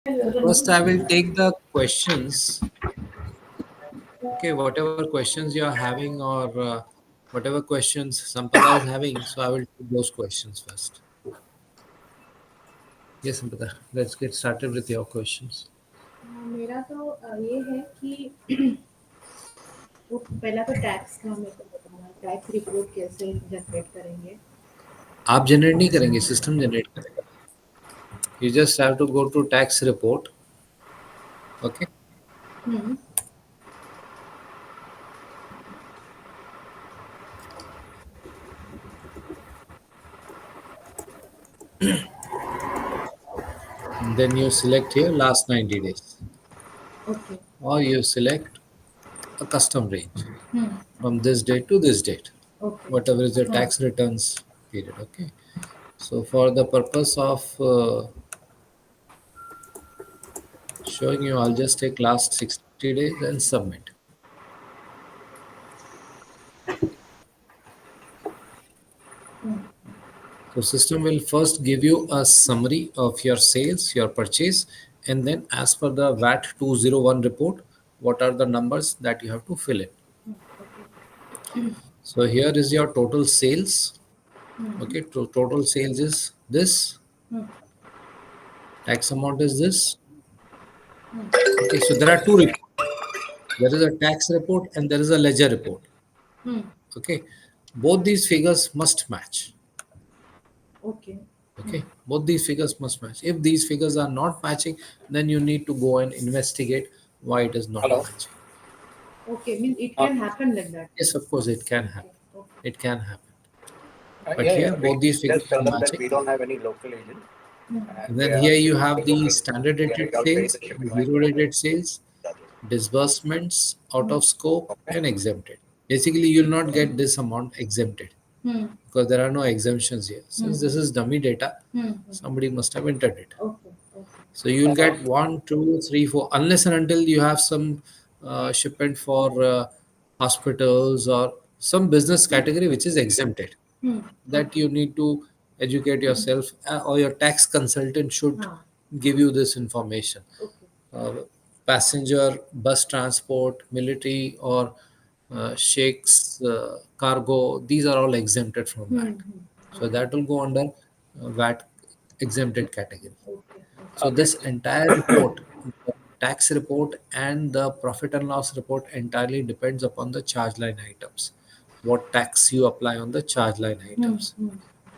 First, I will take the questions. Okay, whatever questions you are having, or whatever questions Sampada is having, so I will take those questions first. Yes, Sampada, let's get started with your questions. मेरा तो ये है कि वो पहला तो tax का मेरे को बताना टैक्स रिपोर्ट कैसे जनरेट करेंगे. आप जनरेट नहीं करेंगे, सिस्टम जनरेट करेगा. You just have to go to tax report. Okay. Hmm. And then you select here last 90 days, okay. or you select a custom range hmm. from this date to this date, okay. whatever is the हाँ. tax returns period. Okay. So for the purpose of showing you, I'll just take last 60 days and submit. Hmm. So system will first give you a summary of your sales, your purchase, and then as per the VAT 201 report, what are the numbers that you have to fill in. Okay. So here is your total sales. Hmm. Okay, total sales is this, hmm. tax amount is this. Hmm. Okay, so there are two reports. There is a tax report and there is a ledger report. Hmm. Okay, both these figures must match. Okay. Okay, both these figures must match. If these figures are not matching, then you need to go and investigate why it is not Hello. matching. Okay mean it can happen like that. Yes, of course, it can okay. happen. Okay. It can happen. But Yeah, here, yeah. We both these figures just tell are them that matching. we don't have any local agent, hmm. And and we then are here you have the looking. standard We are rated all paying sales, the shipping zero line. rated sales, disbursements, out of scope, Okay. and exempted. Basically, you will not get this amount exempted hmm. because there are no exemptions here. Since this is dummy data, hmm. somebody must have entered it. Okay. Okay. So you'll get 1, 2, 3, 4, unless and until you have some shipment for hospitals or some business category which is exempted. Hmm. That you need to educate yourself, or your tax consultant should हाँ. give you this information. Okay. Passenger, bus transport, military, or sheikhs, cargo, these are all exempted from hmm. VAT. So that will go under VAT exempted category. Okay. So Okay. this entire report, the tax report and the profit and loss report entirely depends upon the charge line items. What tax you apply on the charge line items.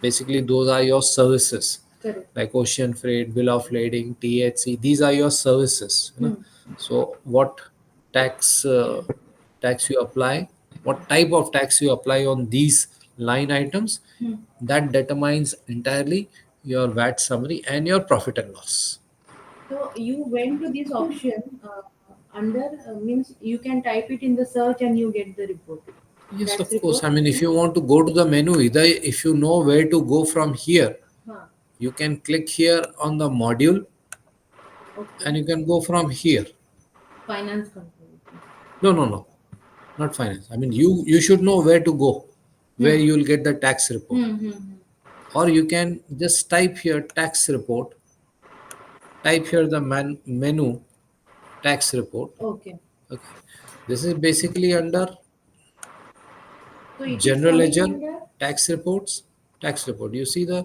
Basically, those are your services correct. like ocean freight, bill of lading, THC. These are your services. You know? So what tax tax you apply, what type of tax you apply on these line items, that determines entirely your VAT summary and your profit and loss. So you went to this option under means you can type it in the search and you get the report. Yes, Tax of course. report. I mean, if you want to go to the menu, either if you know where to go from here, हाँ. you can click here on the module Okay. and you can go from here. Finance company. No, no, no, not finance. I mean, you should know where to go, where you will get the tax report, or you can just type here tax report. Type here the menu tax report. Okay. Okay, this is basically under So it is general coming ledger, under. tax reports, tax report. You see the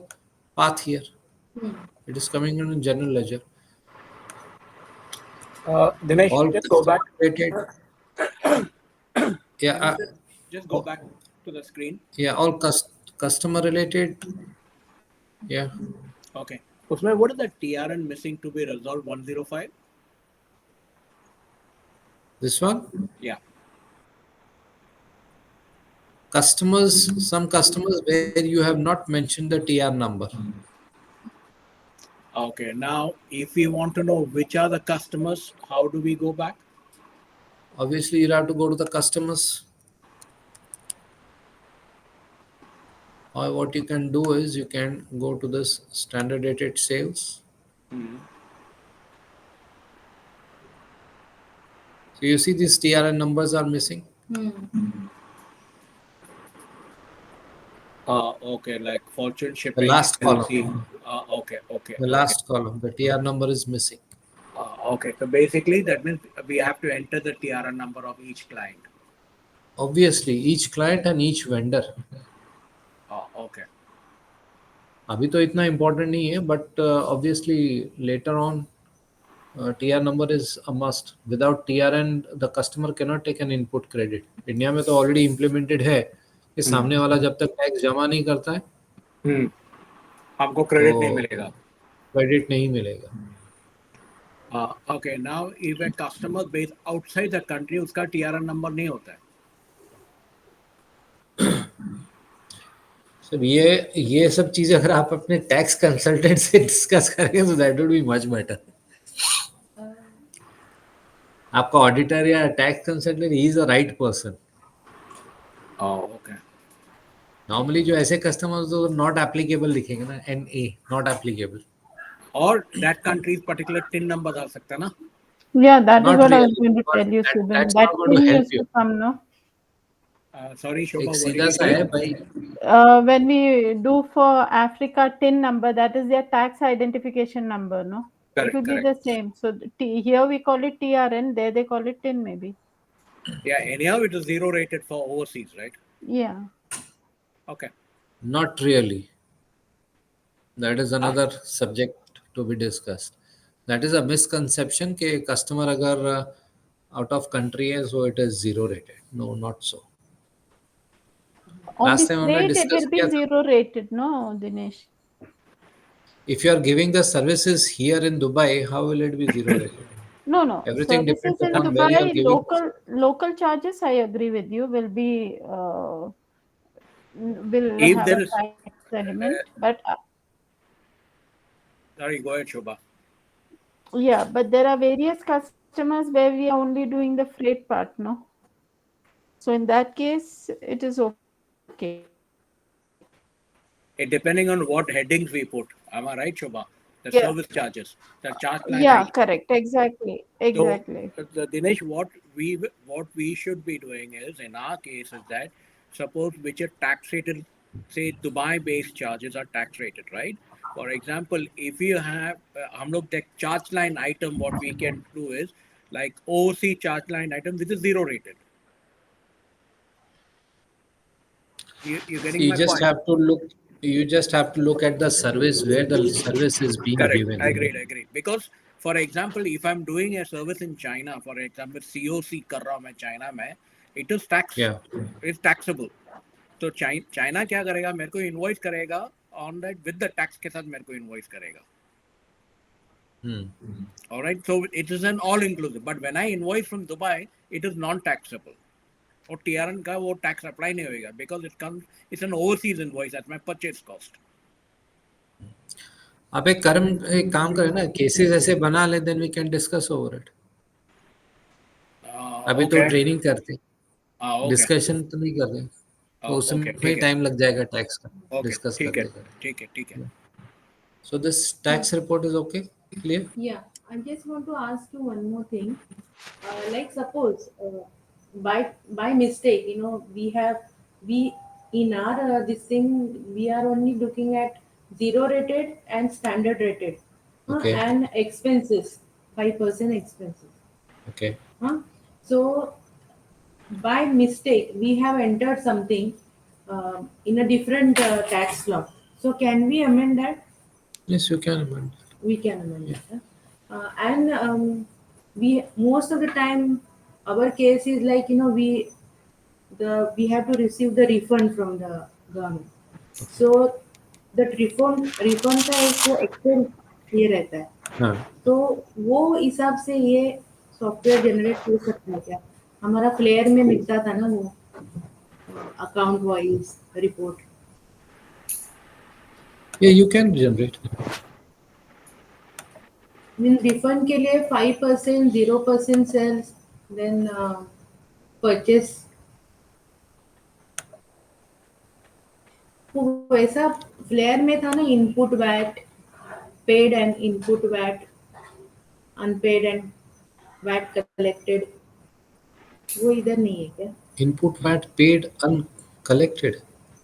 path here. Hmm. It is coming under general ledger. Dinesh, All just go back. related. Yeah, Dinesh, just go oh, back to the screen. yeah, all customer related. Yeah, Okay. Usman, what is the TRN missing to be resolved 105? this one. Yeah. Customers, some customers where you have not mentioned the TR number. Okay. Now, if we want to know which are the customers, how do we go back? Obviously, you have to go to the customers. Or what you can do is you can go to this standard rated sales. So you see these TRN numbers are missing. Okay. Like Fortune The Shipping last LLC. column. Okay. Okay. The Okay. last column, the TR number is missing. Okay, so basically that means we have to enter the TRN number of each client. Obviously, each client and each vendor. Oh, okay. अभी तो इतना important नहीं है, but obviously later on, TR number is a must. Without TRN, the customer cannot take an input credit. India में तो already implemented है कि सामने वाला जब तक टैक्स जमा नहीं करता है, हमको क्रेडिट नहीं मिलेगा. क्रेडिट नहीं मिलेगा. Okay, now if a customer based outside the country, उसका TRN number नहीं होता है. सर ये सब चीजें अगर आप अपने टैक्स कंसल्टेंट से डिस्कस करेंगे तो that would be much better. आपका ऑडिटर या tax consultant he is the right person. Okay. Normally जो ऐसे कस्टमर्स तो नॉट एप्लीकेबल लिखेंगे ना, NA नॉट एप्लीकेबल. और that country's particular TIN number डाल सकता है ना? Yeah, that is Not what I was really, going to but tell you, Subin. that's That not going to thing help used you. to come, no? Sorry, Shobha, एक what did सीधा you सा say? है भाई. When we do for Africa TIN number, that is their tax identification number, no? Correct, It will be correct. the same. So here we call it TRN, there they call it TIN maybe. Yeah, anyhow it is zero rated for overseas, right? Yeah. Okay. Not really. That is another subject to be discussed. That is a misconception कि customer अगर out of country है so it is zero rated. No, not so. On Last the time हमने freight, it discuss will be किया था. zero rated, no, Dinesh? If you are giving the services here in Dubai, how will it be zero rated? No. Everything Services depends in upon where you are Dubai, giving. local charges, I agree with you, will be will If have there a is, tax element, but sorry, go ahead, Shobha. yeah, but there are various customers where we are only doing the freight part, no? So in that case, it is okay. It depending on what headings we put. Am I right, Shobha? The Yeah. service charges, the charge line. Yeah, item. correct. Exactly. So, Dinesh, what we should be doing is, in our case, is that suppose which are tax rated, say Dubai-based charges are tax rated, right? For example, if you have, हम लोग the charge line item, what we can do is like OC charge line item, which is zero rated. You're getting You my just point? have to look. You just have to look at the service where the service is being Correct. given. Agreed. Because, for example, if I'm doing a service in China, for example, COC कर रहा हूँ मैं China में, it is Yeah. it's taxable. तो China क्या करेगा? मेरे को invoice करेगा on that with the tax के साथ मेरे को invoice करेगा. All right. So it is an all inclusive. But when I invoice from Dubai, it is non-taxable. और TRN का वो tax apply नहीं होगा because it's an overseas invoice at my purchase cost. आप एक काम करें ना, केसेस ऐसे बना ले, then we can discuss over it. अभी तो Okay. ट्रेनिंग करते हैं, Okay. डिस्कशन तो नहीं कर रहे, तो Okay, उसमें ठीक है. टाइम लग जाएगा टैक्स का Okay, डिस्कस ठीक है. करने का. ठीक है. So this tax report is okay, clear? Yeah, I just want to ask you one more thing. Like suppose by mistake, we in our this thing we are only looking at zero rated and standard rated, Okay. and expenses 5% expenses. Okay. So by mistake we have entered something in a different tax law. So can we amend that? Yes, you can amend. We can amend that. And we most of the time our case is like we have to receive the refund from the government. So that refund का एक Excel ये रहता है. हाँ. तो वो हिसाब से ये सॉफ्टवेयर जनरेट हो सकता है क्या? हमारा फ्लेयर में मिलता था ना वो account wise report. Yeah, you can generate. Mean refund के लिए 5% 0% सेल्स देन परचेस. वैसा फ्लेयर में था ना, input VAT, paid and input VAT, unpaid and VAT collected. वो इधर नहीं है क्या? Input VAT paid uncollected.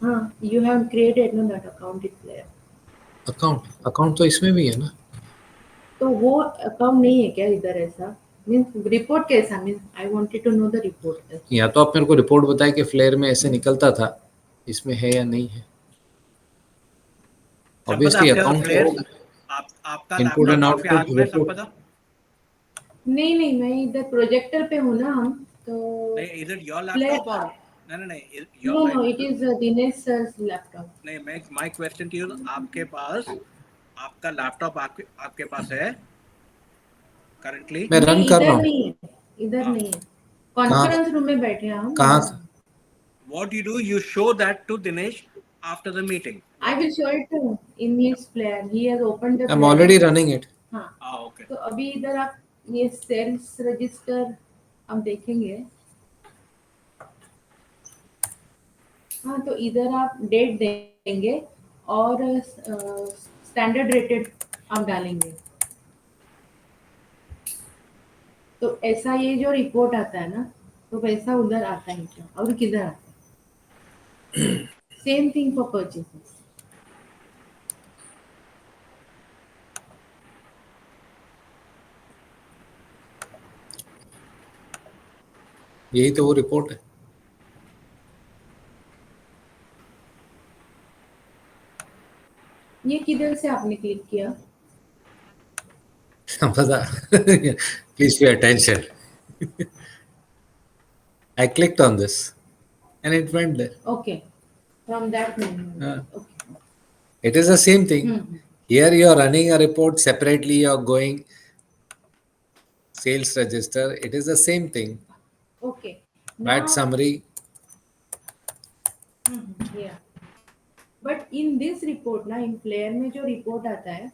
हाँ, you have created no that account in फ्लेयर. अकाउंट तो इसमें भी है ना. तो वो अकाउंट नहीं है क्या इधर ऐसा? मीन्स रिपोर्ट कैसा? Means I wanted to know the report. या तो आप मेरे को रिपोर्ट बताए कि फ्लेयर में ऐसे निकलता था, इसमें है या नहीं है. ऑब्वियसली अकाउंट आपका इनपुट एंड लैपटॉप आपके आउटपुट हाथ में सब रिपोर्ट. पता? नहीं नहीं, मैं इधर प्रोजेक्टर पे हूँ ना हम तो. नहीं, is it your Flare- laptop और नहीं No, no, it is Dinesh sir's laptop. नहीं, मैं माय क्वेश्चन टू यू, आपके पास आपका लैपटॉप आपके पास है करंटली? मैं रन नहीं, कर रहा इधर हूँ. नहीं है, इधर नहीं है. कॉन्फ्रेंस रूम में बैठे हैं हम. कहाँ? What you do, you show that to Dinesh after the meeting. I will show it to him in his player. He has opened the I'm player. already running it. हाँ. Okay. तो अभी इधर आप ये सेल्स रजिस्टर हम देखेंगे. हाँ, तो इधर आप डेट देंगे और स्टैंडर्ड रेटेड आप डालेंगे. तो ऐसा ये जो रिपोर्ट आता है ना, तो वैसा उधर आता है क्या और किधर आता है? Same thing for purchases. यही तो वो रिपोर्ट है. ये किधर से आपने क्लिक किया? पता. Please pay attention. I clicked on this and it went there. Okay, from that menu. हाँ. Okay. It is the same thing. Hmm. Here you are running a report separately, you are going sales register. It is the same thing. Okay. VAT summary. Yeah. But in this report ना, in Flare में जो report आता है,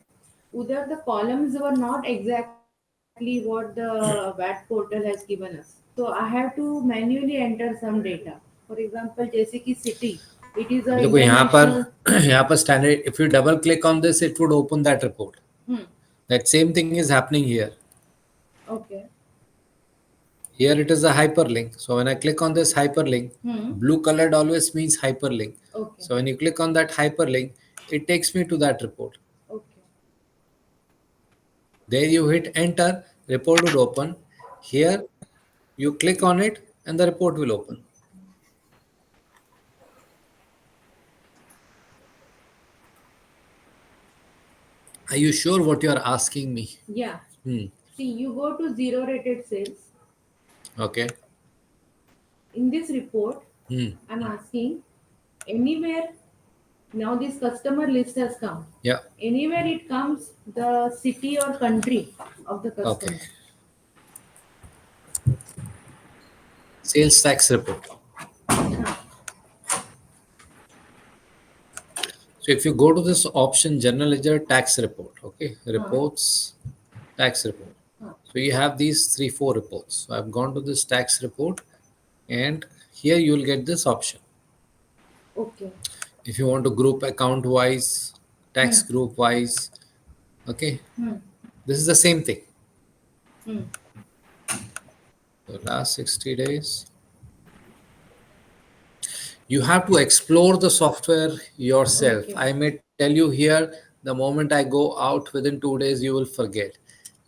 उधर the columns were not exactly what the VAT portal has given us. So I have to manually enter some data. For example, जैसे कि city, it is a देखो यहाँ पर international. standard. If you double click on this, it would open that report. That same thing is happening here. Okay. Here it is a hyperlink. So when I click on this hyperlink, blue colored always means hyperlink. Okay. So when you click on that hyperlink, it takes me to that report. Okay. There you hit enter, report would open. Here you click on it and the report will open. Are you sure what you are asking me? Yeah. See, you go to zero rated sales. Okay. In this report, I'm asking anywhere. Now this customer list has come. Yeah. Anywhere it comes, the city or country of the customer. Okay. Sales tax report. So if you go to this option, general ledger tax report, okay, reports, tax report. So you have these 3-4 reports. So I've gone to this tax report, and here you will get this option. Okay. If you want to group account wise, tax group wise, okay, this is the same thing. The last 60 days. You have to explore the software yourself. Okay. I may tell you here, the moment I go out within 2 days, you will forget.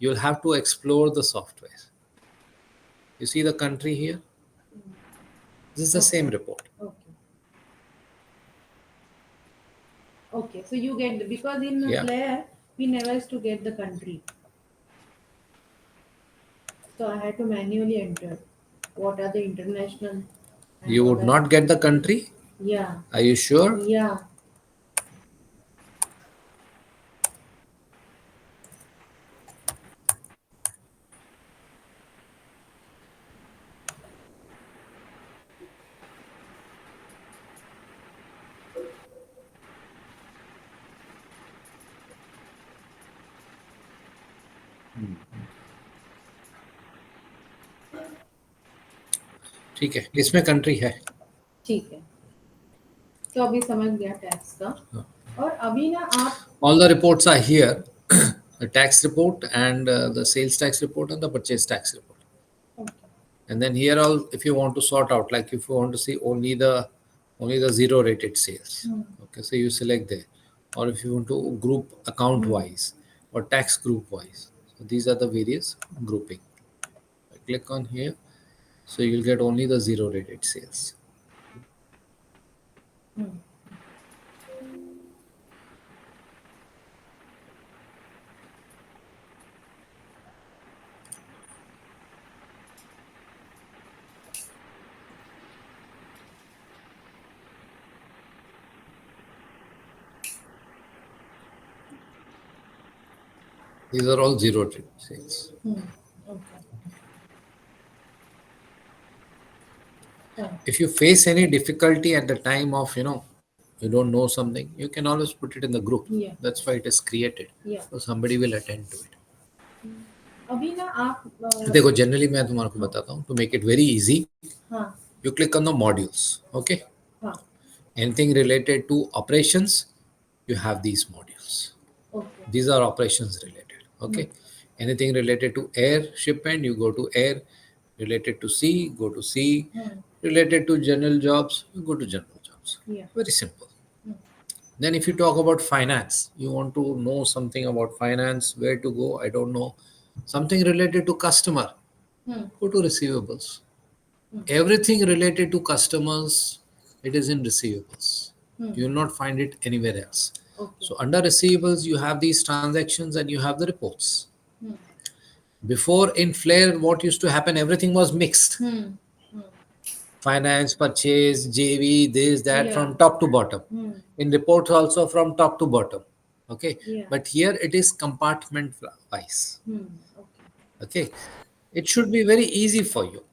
You'll have to explore the software. You see the country here? This is the same report. Okay. Okay. So you get because in Yeah. Flare we never used to get the country. So I had to manually enter what are the international. and You would what not get the country? Yeah. Are you sure? Yeah. ठीक है, इसमें country है. ठीक है. तो अभी समझ गया टैक्स का. और अभी ना आप All the reports are here. The tax report and the sales tax report and the purchase tax report. okay. And then here all, if you want to sort out, like if you want to see only the zero rated sales, okay, so you select there. Or if you want to group account wise, or tax group wise. So these are the various grouping. I click on here, so you'll get only the zero rated sales. These are all zero rated sales. If you face any difficulty at the time of, you don't know something, you can always put it in the group. Yeah. That's why it is created. Yeah. So somebody will attend to it. अभी ना आप देखो, generally मैं तुम्हारे को बताता हूँ, to make it very easy, हाँ you click on the modules. Okay. हाँ Anything related to operations, you have these modules. okay These are operations related. Okay. Anything related to air shipment, you go to air. Related to sea, go to sea. Related to general jobs, you go to general jobs. yeah Very simple. Then if you talk about finance, you want to know something about finance, where to go, I don't know. Something related to customer, go to receivables. Everything related to customers, it is in receivables. You will not find it anywhere else. okay So under receivables, you have these transactions and you have the reports. Before in Flare, what used to happen, everything was mixed. Finance, purchase, JV, this, that, Yeah. from top to bottom. In reports also from top to bottom. Okay. Yeah. But here it is compartment wise. okay Okay. It should be very easy for you.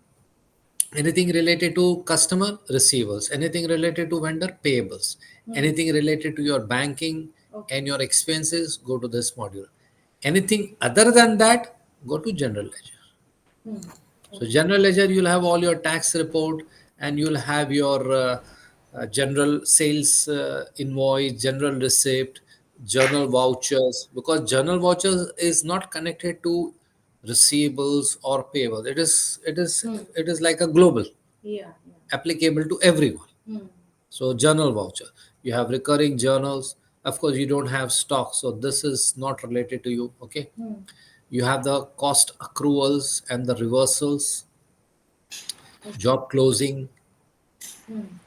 Anything related to customer, receivables. Anything related to vendor, payables. Anything related to your banking and your expenses, go to this module. Anything other than that, go to general ledger. So general ledger, you'll have all your tax report and you'll have your general sales invoice, general receipt, journal vouchers, because journal vouchers is not connected to receivables or payables. It is like a global, yeah applicable to everyone. yeah So journal voucher, you have recurring journals. Of course, you don't have stock, so this is not related to you. Okay. You have the cost accruals and the reversals, job closing,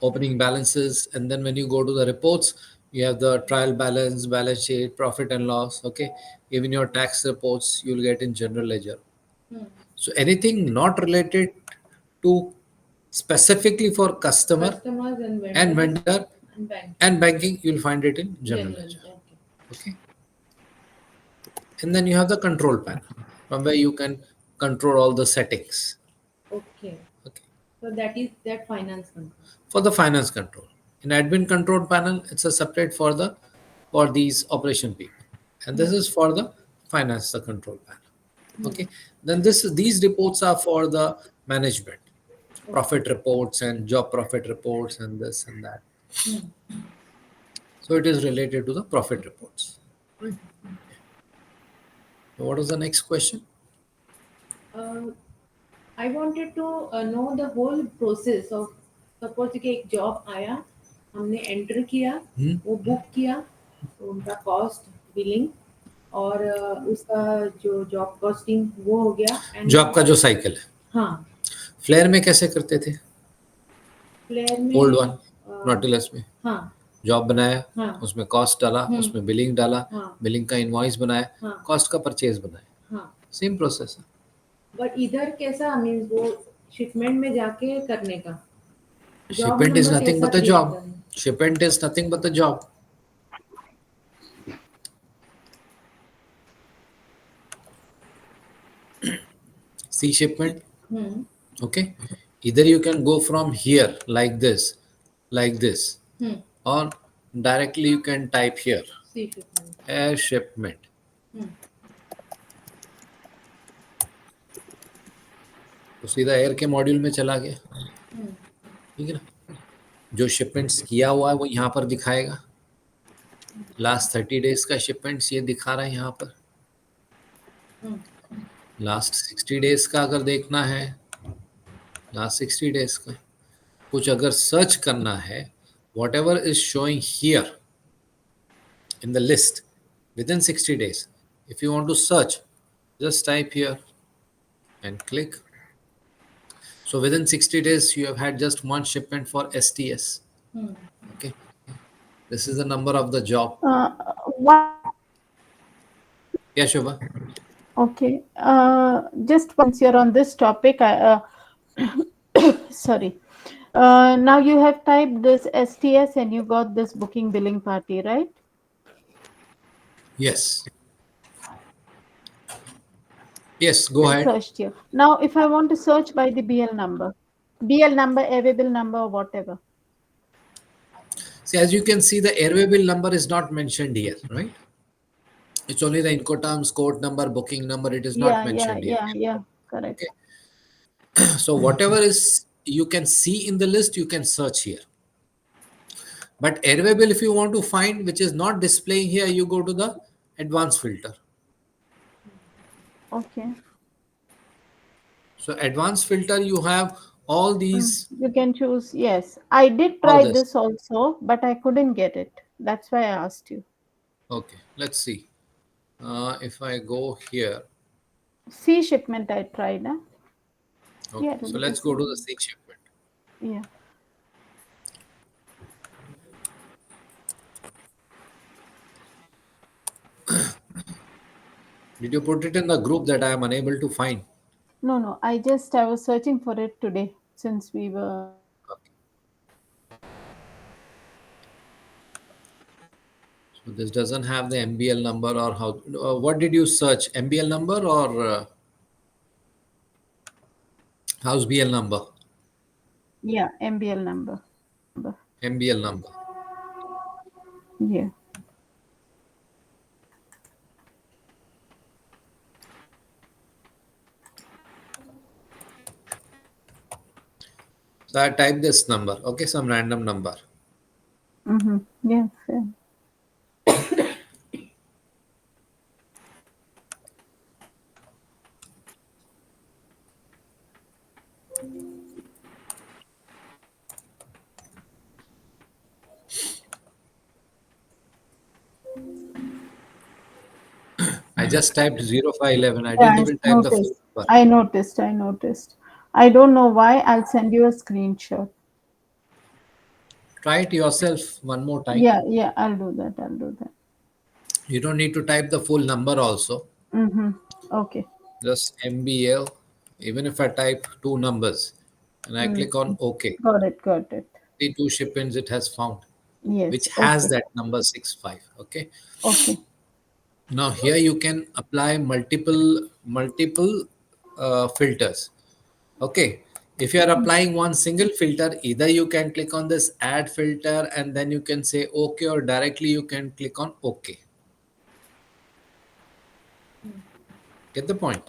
opening balances, and then when you go to the reports, you have the trial balance, balance sheet, profit and loss. Okay. Even your tax reports, you'll get in general ledger. So anything not related to specifically for customer customers and vendors and vendor and bank and banking, you'll find it in general general ledger. okay Okay. And then you have the control panel from where you can control all the settings. okay Okay. so that is that finance control For the finance control. In admin control panel, it's a separate for these operation people. And this is for the finance, the control panel. Okay. Then these reports are for the management. Profit reports and job profit reports and this and that. So it is related to the profit reports. Right. So what was the next question? I wanted to know the whole process of suppose कि एक job आया हमने enter किया वो book किया तो उनका cost billing और उसका जो जॉब कॉस्टिंग वो हो गया and जॉब का जो साइकिल है, हाँ फ्लेयर में कैसे करते थे? प्लेयर में ओल्ड वन, नॉटिलस में हाँ जॉब बनाया, हाँ उसमें कॉस्ट डाला, उसमें बिलिंग डाला, हाँ बिलिंग का इनवॉइस बनाया, हाँ कॉस्ट का परचेज बनाया. हाँ सेम प्रोसेस है. बट इधर कैसा मीन्स वो शिपमेंट में जाके करने का Shipment is nothing but a job. Shipment is nothing but a job. See shipment? Okay. Either you can go from here like this, or directly you can type here sea shipment air shipment. तो सीधा air के module में चला गया. ठीक है ना. जो शिपमेंट्स किया हुआ है वो यहाँ पर दिखाएगा. लास्ट 30 डेज का शिपमेंट्स ये दिखा रहा है यहाँ पर. लास्ट 60 डेज का अगर देखना है, लास्ट 60 डेज का कुछ अगर सर्च करना है, what ever is showing here in the list within 60 days If you want to search, just type here and click. So within 60 days, you have had just one shipment for STS. Okay. This is the number of the job. One, Yeah, Shubha. okay. Just once you're on this topic, sorry. Now you have typed this STS and you got this booking billing party, right? Yes. Yes, go I ahead. searched here. Now, if I want to search by the BL number, available number, or whatever. See, as you can see, the airway bill number is not mentioned here, right? It's only the Incoterms code number, booking number. It is not Yeah, yeah, mentioned here. yeah, yeah. Correct. Okay. So whatever is you can see in the list, you can search here. But airway bill, if you want to find which is not displaying here, you go to the advanced filter. Okay. So advanced filter, you have all these, You can choose. Yes, I did all try this. this also, but I couldn't get it. That's why I asked you. Okay, let's see. If I go here, C shipment I tried. Huh? okay. Yeah, So it'll be the let's go to the same. six shipment. Yeah. Did you put it in the group that I am unable to find? No. I was searching for it today since we were. Okay. So this doesn't have the MBL number or how. What did you search? MBL number or house BL number? Yeah, MBL number. MBL number. Yeah. So I type this number. Okay, some random number. Mm-hmm. Yeah. Fair. I just typed 0511. I Yeah, didn't I even type the full noticed. number. I noticed. I don't know why. I'll send you a screenshot. Try it yourself one more time. Yeah, I'll do that. You don't need to type the full number also. Mm-hmm. Okay. Just MBL. Even if I type two numbers and I Mm. click on OK, Got it. the two shipments it has found, Yes. which has Okay. that number 65. Okay. Okay. Now here you can apply multiple filters. Okay. If you are applying one single filter, either you can click on this add filter and then you can say OK, or directly you can click on OK. Get the point?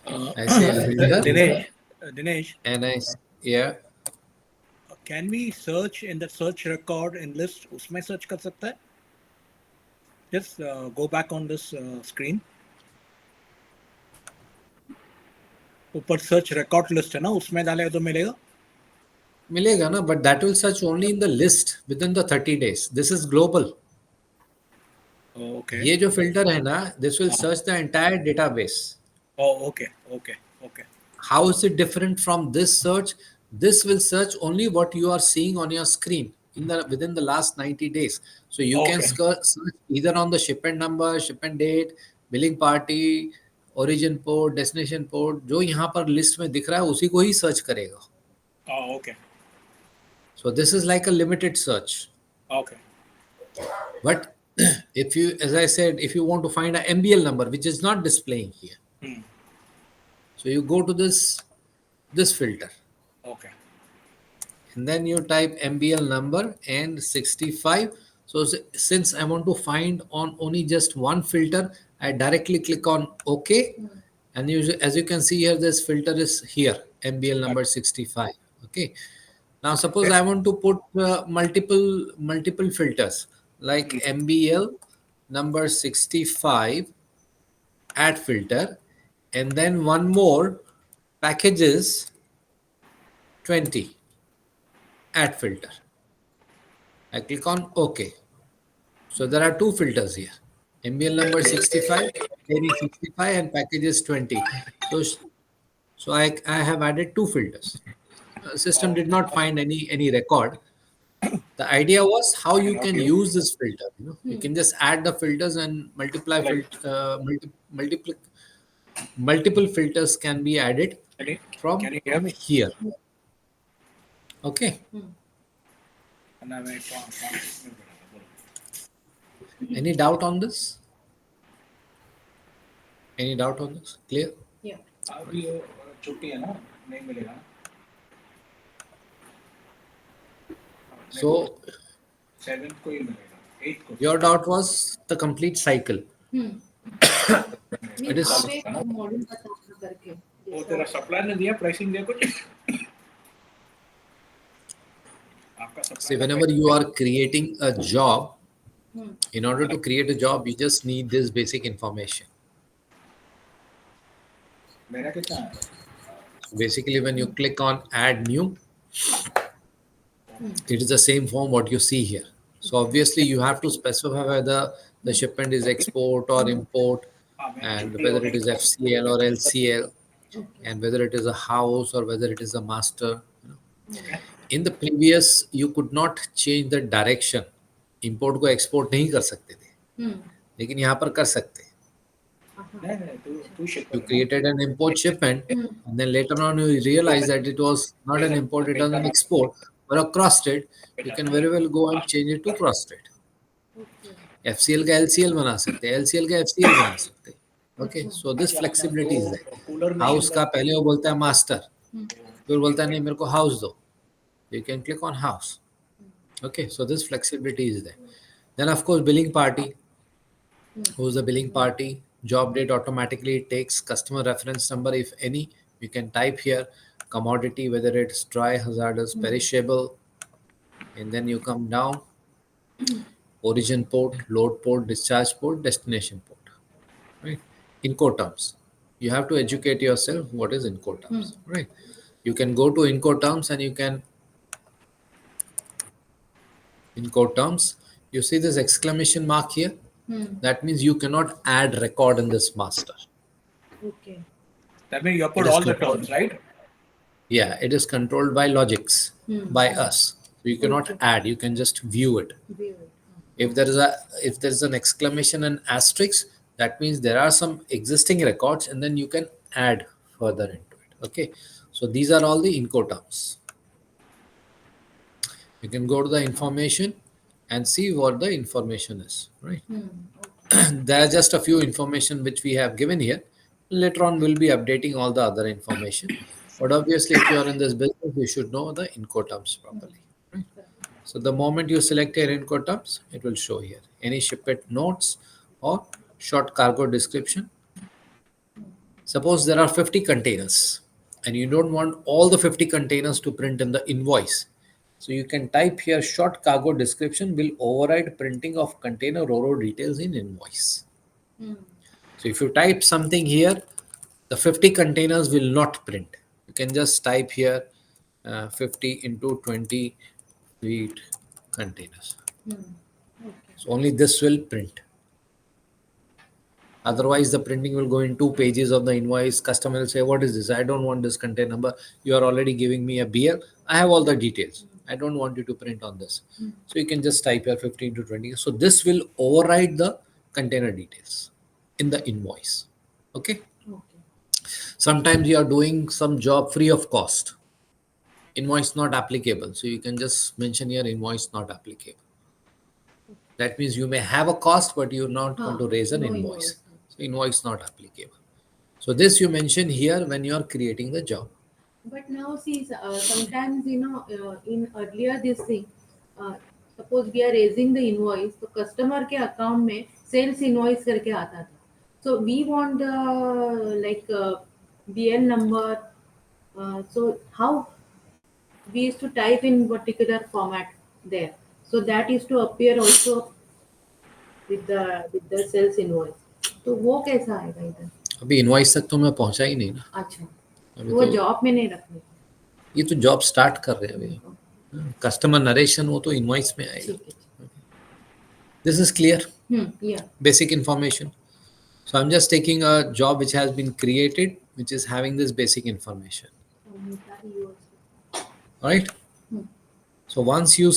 I say filter Dinesh, and yeah. can we search in the search record in list? उसमें search कर सकता है? Just go back on this screen. ऊपर search record list है ना, उसमें डालेगा तो मिलेगा? मिलेगा ना, but that will search only in the list within the 30 days. This is global. Oh, okay. ये जो filter है ना, this will search the entire database. Oh, okay. How is it different from this search? This will search only what you are seeing on your screen within the last 90 days. So you can search either on the shipment number, shipment date, billing party, origin port, destination port. जो यहाँ पर list में दिख रहा है उसी को ही search करेगा. Oh, okay. So this is like a limited search. Okay. But if you, as I said, if you want to find a MBL number, which is not displaying here, so you go to this filter. Okay. And then you type MBL number and 65. So since I want to find on only just one filter, I directly click on OK. And as you can see here, this filter is here, MBL number 65. Okay. Now suppose I want to put multiple filters like MBL number 65, add filter, and then one more, packages 20, add filter. I click on OK. So there are two filters here. MBL number 65, containing 65 and packages 20. So I have added two filters. System did not find any record. The idea was how you can use this filter. You can just add the filters and multiple filters can be added from Can you hear me? here. Okay. Any doubt on this? Any doubt on this? Clear? Yeah. अभी छुट्टी है ना, नहीं मिलेगा। So 7th को ही मिलेगा, 8th को। your doubt was the complete cycle. It is- आप एक मॉडल बताना करके वो तेरा सप्लायर ने दिया प्राइसिंग दिया कुछ? आपका See, supplier whenever you are creating a job, in order to create a job, you just need this basic information. मेरा कितना है? Basically, when you click on add new, it is the same form what you see here. So obviously you have to specify whether the shipment is export or import, and whether it is FCL or LCL, and whether it is a house or whether it is a master. In the previous, you could not change the direction. Import को export नहीं कर सकते थे, लेकिन यहाँ पर कर सकते हैं. नहीं तू ship You created an import shipment, and then later on you realize that it was not an import, it was an export or a cross trade. You can very well go and change it to cross trade. FCL का LCL बना सकते हैं, LCL का FCL बना सकते हैं. Okay, so this flexibility is there. House का पहले वो बोलता है master, फिर बोलता है नहीं मेरे को house दो. You can click on house. Okay, so this flexibility is there. Then of course billing party. Who's the billing party? Job date automatically it takes customer reference number if any. You can type here commodity, whether it's dry, hazardous, perishable, and then you come down. Origin port, load port, discharge port, destination port. Right? Incoterms. You have to educate yourself what is Incoterms. Right? You can go to Incoterms and you can Incoterms. You see this exclamation mark here? That means you cannot add record in this master. Okay. That means you put It is all the controlled. terms, right? Yeah, it is controlled by logics, by us. So you cannot add, you can just view it. View it. If there is an exclamation and asterisk, that means there are some existing records and then you can add further into it. Okay. So these are all the Incoterms. You can go to the information and see what the information is, right? There are just a few information which we have given here. Later on, we'll be updating all the other information. But obviously, if you are in this business, you should know the Incoterms properly. Right? So the moment you select your Incoterms, it will show here. Any shipment notes or short cargo description. Suppose there are 50 containers and you don't want all the 50 containers to print in the invoice. So you can type here short cargo description will override printing of container RoRo details in invoice. So if you type something here, the 50 containers will not print. You can just type here 50 into 20 feet containers. So only this will print. Otherwise, the printing will go in 2 pages of the invoice. Customer will say, what is this? I don't want this container number. You are already giving me a BL. I have all the details. I don't want you to print on this. So you can just type here 15 to 20. So this will override the container details in the invoice. Okay. Sometimes you are doing some job free of cost. Invoice not applicable. So you can just mention here invoice not applicable. That means you may have a cost, but you're not going to raise an no invoice. invoice. So invoice not applicable. So this you mention here when you are creating the job. But now see, sometimes in earlier this thing, suppose we are raising the invoice, तो customer के account में sales invoice करके आता था. So we want the BL number. So how we used to type in particular format there. So that is to appear also with the sales invoice. तो वो कैसा आएगा इधर? अभी इनवॉइस तक तो मैं पहुंचा ही नहीं ना. अच्छा, अभी वो तो जॉब में नहीं रखने. ये तो जॉब स्टार्ट कर रहे हैं अभी. कस्टमर नरेशन वो तो इनवॉइस में आएगा. ठीक है. This is clear. Yeah. basic information. So I'm just taking a job which has been created, which is having this basic information. All right. Hmm. So once you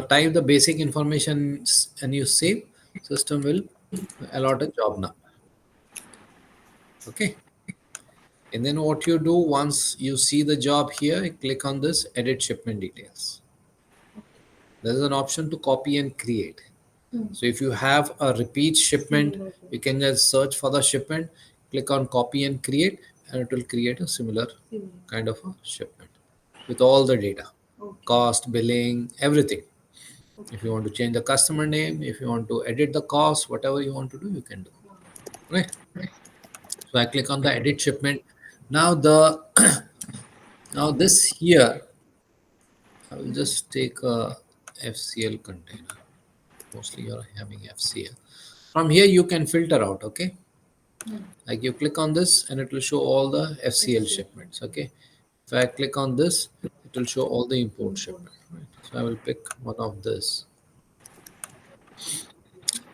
type the basic information and you save, system will allot a job number. Okay. And then what you do once you see the job here, you click on this edit shipment details. There is an option to copy and create. So if you have a repeat shipment, you can just search for the shipment, click on copy and create, and it will create a similar kind of a shipment with all the data, cost, billing, everything. If you want to change the customer name, if you want to edit the cost, whatever you want to do, you can do. Right. So I click on the edit shipment. Now the now this here, I will just take a FCL container. Mostly you're having FCL. From here you can filter out. Okay. Like you click on this and it will show all the FCL shipments. Okay. If I click on this, it will show all the import shipment. Right? So I will pick one of this.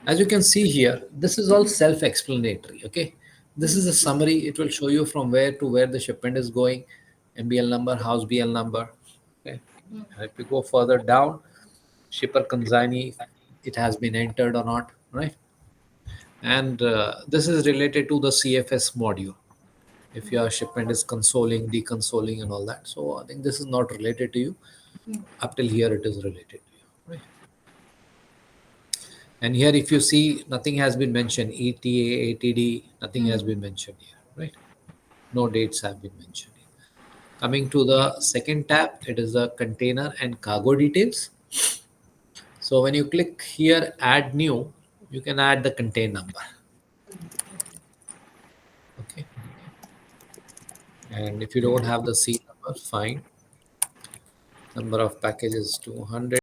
As you can see here, this is all self-explanatory. Okay. This is a summary. It will show you from where to where the shipment is going, MBL number, house BL number. Okay. And if you go further down, shipper consignee, it has been entered or not, right? And this is related to the CFS module. If your shipment is consoling, deconsoling, and all that. So I think this is not related to you. Up till here, it is related to you. Right? And here, if you see, nothing has been mentioned. ETA, ATD, nothing has been mentioned here. Right? No dates have been mentioned here. Coming to the second tab, it is the container and cargo details. So when you click here, add new, you can add the contain number. Okay. And if you don't have the C number, fine. Number of packages 200.